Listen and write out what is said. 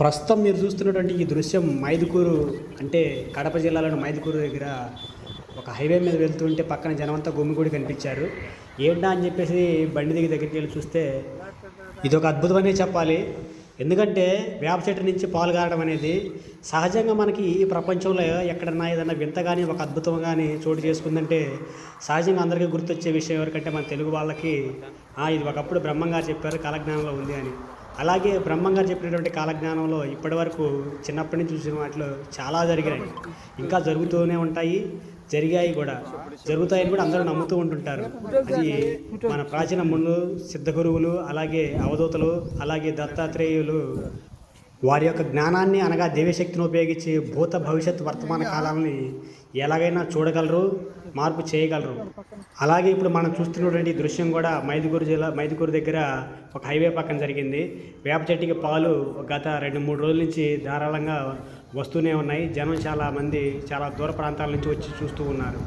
ప్రస్తుతం మీరు చూస్తున్నటువంటి ఈ దృశ్యం మైదుకూరు అంటే కడప జిల్లాలోని మైదుకూరు దగ్గర ఒక హైవే మీద వెళ్తుంటే పక్కన జనమంతా గుమిగూడి కనిపించారు. ఏంటా అని చెప్పేసి బండి దగ్గరికి వెళ్ళి చూస్తే ఇది ఒక అద్భుతమనే చెప్పాలి. ఎందుకంటే వేప చెట్టు నుంచి పాలు గారడం అనేది సహజంగా మనకి ఈ ప్రపంచంలో ఎక్కడన్నా ఏదన్నా వింత కానీ ఒక అద్భుతం కానీ చోటు చేసుకుందంటే సహజంగా అందరికీ గుర్తొచ్చే విషయం ఎవరికంటే మన తెలుగు వాళ్ళకి ఇది ఒకప్పుడు బ్రహ్మంగారు చెప్పారు కాలజ్ఞానంలో ఉంది అని. అలాగే బ్రహ్మంగారు చెప్పినటువంటి కాలజ్ఞానంలో ఇప్పటి వరకు చిన్నప్పటి నుంచి చూసిన వాటిలో చాలా జరిగాయి, ఇంకా జరుగుతూనే ఉంటాయి, జరిగాయి కూడా, జరుగుతాయని కూడా అందరూ నమ్ముతూ ఉంటుంటారు. అది మన ప్రాచీన మునులు, సిద్ధగురువులు, అలాగే అవధూతలు, అలాగే దత్తాత్రేయులు వారి యొక్క జ్ఞానాన్ని అనగా దేవశక్తిని ఉపయోగించి భూత భవిష్యత్ వర్తమాన కాలాలని ఎలాగైనా చూడగలరు, మార్పు చేయగలరు. అలాగే ఇప్పుడు మనం చూస్తున్నటువంటి దృశ్యం కూడా మైదుకూరు దగ్గర ఒక హైవే పక్కన జరిగింది. వేప చెట్టుకి పాలు గత 2-3 రోజుల నుంచి ధారాళంగా వస్తూనే ఉన్నాయి. జనం చాలామంది చాలా దూర ప్రాంతాల నుంచి వచ్చి చూస్తూ ఉన్నారు.